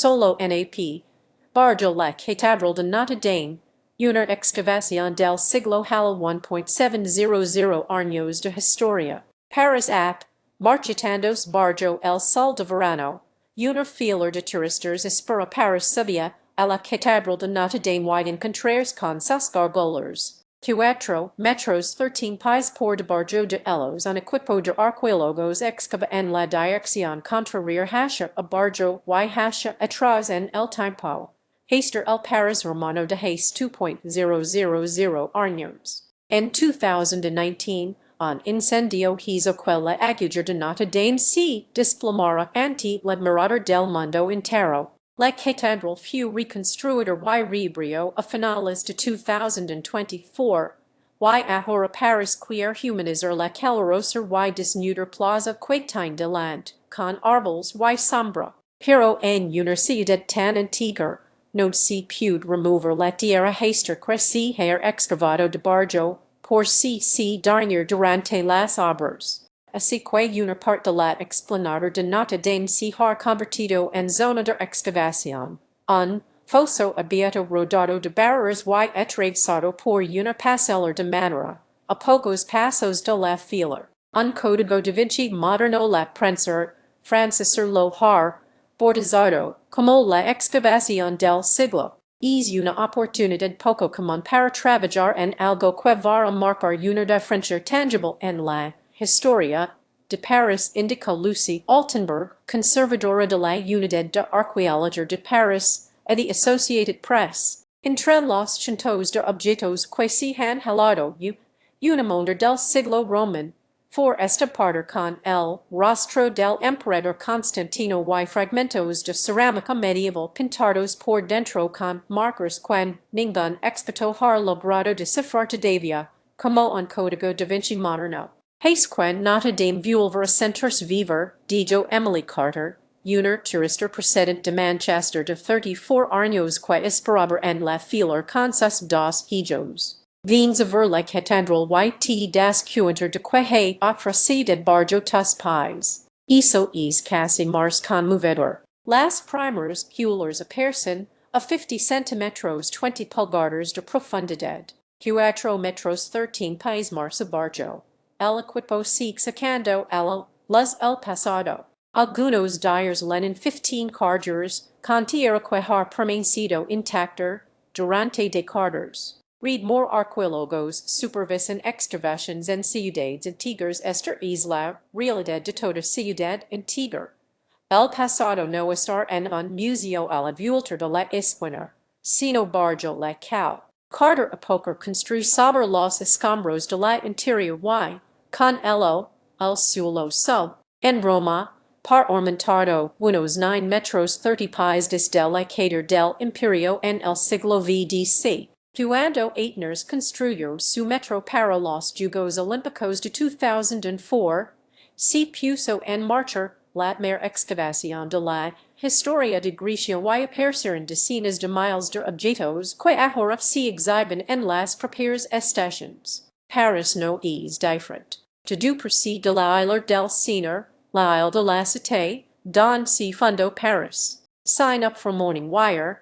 solo nap, Bajo la catedral de Notre Dame, una excavacion del siglo halla 1.700 años de historia. Paris app, Marchitándose Bajo el sol de verano, una fila de turistas espera Paris subir a la catedral de Notre Dame y encontrarse con sus gárgolas. Cuatro metros 13 pies por debajo de ellos un equipo de arqueólogos excava en la dirección contraria hacia abajo y hacia atrás en el tiempo. Hasta el París romano de hace 2.000 años. En 2019, un incendio hizo que la aguja de Notre Dame se desplomara ante la mirada del mundo entero. La catedral fue reconstruida y reabrió a finales de 2024, y ahora Paris quiere humanizar la calurosa y desnuda plaza quatin delante, con árboles y sombra. Pero en una ciudad tan antigua, no se puede remover la tierra hasta que se haya excavado debajo, por se dañar durante las obras. Así que una parte de la explanada de Notre Dame se ha convertido en zona de excavación. Un foso abierto rodado de barreras y atravesado por una pasella de madera, a pocos pasos de la fila. Un código da Vinci moderno la prensa francesa lo ha bautizado como la excavación del siglo. Es una oportunidad poco común para trabajar en algo que va a marcar una diferencia tangible en la historia de París, indicó Lucy Altenberg, conservadora de la Unidad de Arqueología de París, a the Associated Press. Entre los cientos de objetos que se han hallado una monda del siglo romano, for esta parte con el rostro del emperador Constantino y fragmentos de cerámica medieval pintados por dentro con marcas que ningún experto ha logrado descifrar todavía, como un código da Vinci moderno. Hace que Notre Dame vuelva a sentirse viva, dijo Emily Carter, una turista procedente de Manchester de 34 años que esperaba en la fila con sus dos hijos. Vines a ver la catedral y te das cuenta de que hay otra ciudad bajo tus pies. Eso es casi más conmovedor. Las primeras huellas aparecen a 50 centímetros 20 pulgadas de profundidad. 4 metros 13 pies más abajo. El equipo sigue sacando a el pasado. Algunos días llenan 15 cargas con tierra que ha permanecido intacta durante décadas. Read more arqueólogos supervisan excavaciones en ciudades antiguas. Esta es la realidad de toda ciudad antigua. El pasado no está en un museo a la vuelta de la esquina, sino bajo la calle. Carter a poco construye sobre los escombros de la interior y, con el suelo sub, en Roma, par aumentado unos 9 metros 30 pies desde la catedral del Imperio en el siglo XX. Cuando Aitners construyó su metro para los Juegos Olímpicos de 2004, se puso en marcha la primera excavación de la historia de Grecia y aparecieron decenas de miles de objetos que ahora se exhiben en las propias estaciones. Paris no es diferente. Todo procede de la isla del Señor, la isla de la Cité, donde se fundó Paris. Sign up for Morning Wire.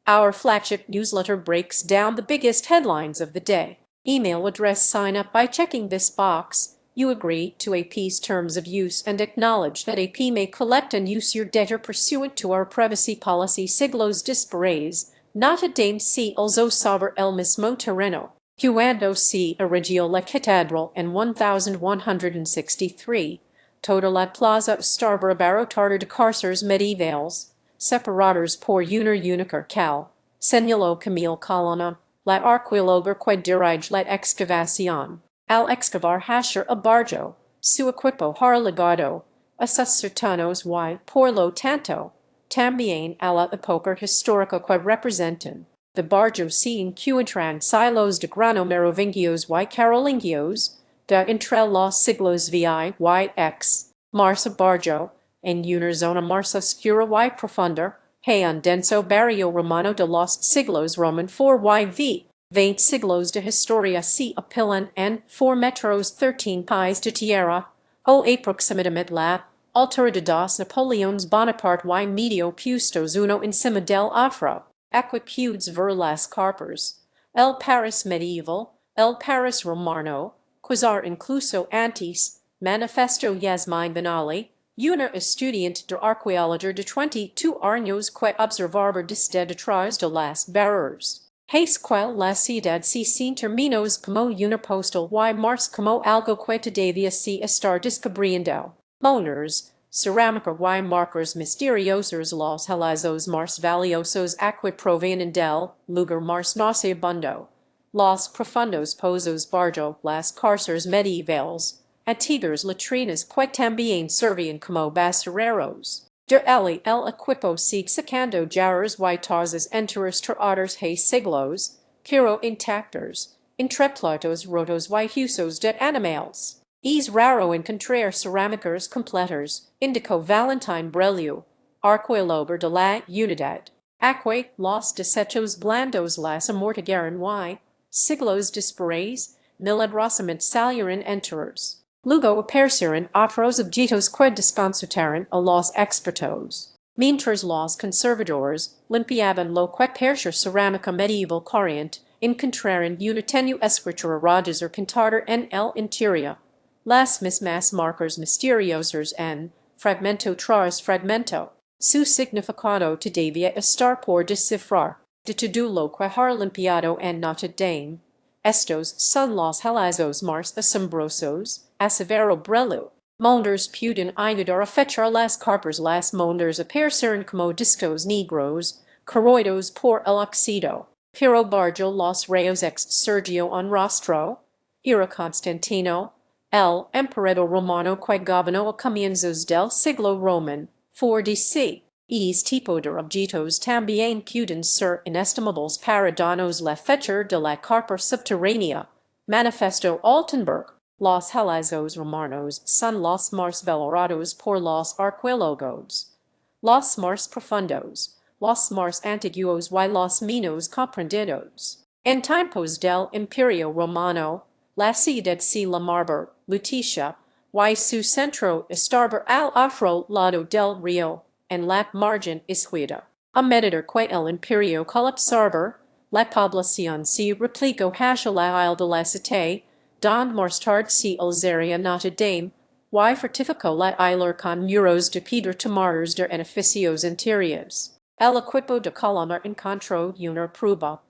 Our flagship newsletter breaks down the biggest headlines of the day. Email address sign up by checking this box. You agree to AP's terms of use and acknowledge that AP may collect and use your data pursuant to our privacy policy. Siglos dispares, Notre Dame se alzó sobre el mismo terreno, cuando se erigió la catedral en 1163. Toda la plaza estaba abarrotada de cárceles medievales, separados por una única calle, señaló Camille Colonna, la arqueóloga que dirige la excavación. Al excavar hacia abajo, su equipo ha legado a sus cercanos y, por lo tanto, también a la época histórica que representan. Debajo se encuentran silos de grano merovingios y carolingios, de entre los siglos VI y X. Más abajo, en una zona más oscura y profunda, hay un denso barrio romano de los siglos Roman 4 y V. 20 siglos de historia se apilan en 4 metros 13 pies de tierra, o aproximadamente la autoridades Napoleons Bonaparte y medio puestos uno encima del otro, acquitudes ver las carpers, el Paris medieval, el Paris romano, quasar incluso antes, manifesto Yasmin Benali, una estudiante de arqueología de 22 años que observaba desde detrás de las barreras. Hace cual la ciudad se sin términos como una postal y mars como algo que todavía se estar descubriendo. Molars, cerámica y marcos misteriosos los halazos mars valiosos que provienen del lugar mars nauseabundo. Los profundos pozos Bajo, las cárceles medievales, antiguas latrinas que también servían como basureros. De el equipo sigue sacando jarras y tazas enteras tras hace siglos, pero intactos, entre platos rotos y huesos de animales. Es raro encontrar cerámicas completas, indicó Valentín Brelliu, arqueólogo de la unidad. Aque los desechos blandos las amortiguaron y, siglos después, milagrosamente salieron enteros. Luego aparecieron otros objetos que desconcertaron a los expertos. Mientras los conservadores limpiaban lo que parecía cerámica medieval corriente, encontraron una tenue escritura rayas pintada en el interior. Las mismas marcas misteriosas en fragmento tras fragmento. Su significado todavía estar por descifrar. De todo lo que har limpiado en Notre Dame. Estos son los hallazgos más asombrosos, aseveró Brelliu. Monders pueden ayudar a fechar las carpas las monders aparecieron como discos negros, corroídos por el oxido. Pero Bajo los rayos ex Sergio en rostro. Era Constantino, el emperador romano que gobernó a comienzos del siglo romano, 4 DC. Es tipo de objetos también pueden ser inestimables para darnos la fecha de la carpa subterránea. Manifesto Altenburg. Los hallazgos romanos son los más valorados por los arqueólogos. Los más profundos, los más antiguos y los menos comprendidos. En tiempos del Imperio Romano, la ciudad se llamaba Lutetia, y su centro estaba al otro lado del río, en la margen izquierda. A medida que el imperio colapsaba, la población se replicó hacia la isla de la Cité, donde más tarde se alzaría Notre Dame, y fortificó la isla con muros de piedra tomados de edificios interiores. El equipo de Colonna encontró una prueba.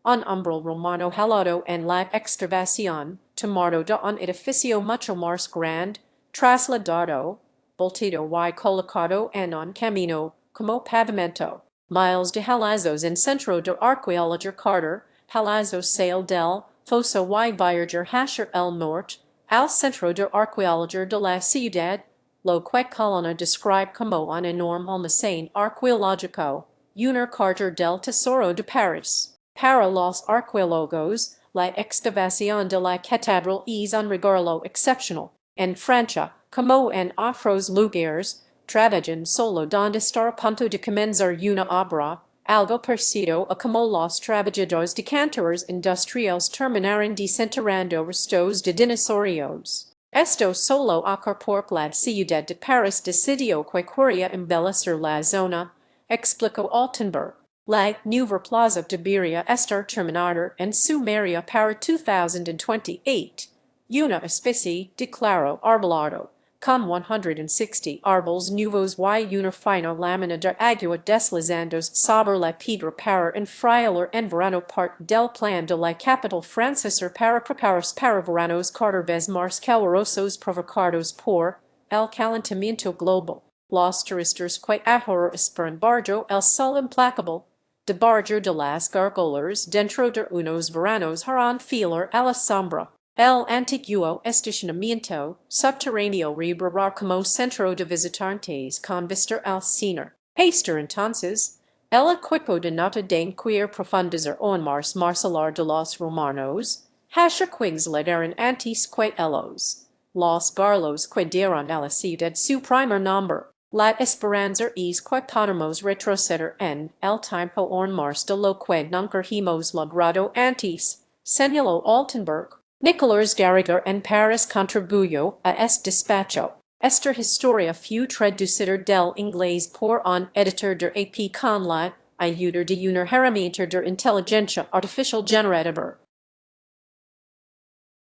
Un umbral romano hallado en la excavación, tomado de un edificio mucho más grande, trasladado, volteado y colocado en un camino, como pavimento. Miles de hallazgos en centro de arqueología Carter, hallazgo sale del foso y viajar hacia el norte, al centro de arqueología de la ciudad, lo que Colonna describe como un enorme almacén arqueológico, una carta del tesoro de París. Para los arqueólogos, la excavación de la catedral es un regalo excepcional. En Francia, como en otros lugares, trabajan solo donde está a punto de comenzar una obra, algo parecido a como los trabajadores de canteras industriales terminaron desenterrando restos de dinosaurios. Esto solo ocurre porque la ciudad de París decidió que quería embellecer la zona, explicó Altenburg. La nueva plaza debería estar terminada en su mayoría para 2028. Una especie de claro arbolado, con 160 árboles nuevos y una fina lámina de agua deslizándose sobre la piedra para enfriar en verano parte del plan de la capital francesa para prepararse para veranos cada vez más calurosos provocados por el calentamiento global. Los turistas que ahora esperan Bajo el sol implacable, de Bajo de las gárgolas dentro de unos veranos harán fila a la sombra. El antiguo estacionamiento subterráneo rebrará como centro de visitantes con vista al Sena. Hasta entonces, el equipo de Notre Dame quiere profundizar aún más hablar de los romanos, hacia quienes le dieron antes que ellos. Los gárgolas que dieron a la ciudad su primer nombre. La esperanza es que podamos retroceder en el tiempo aún más de lo que nunca hemos logrado antes, señaló Altenburg. Nicolas Garriger en París contribuyó a este despacho. Esta historia fue traducida del inglés por un editor de AP con la ayuda de una herramienta de inteligencia artificial generadora.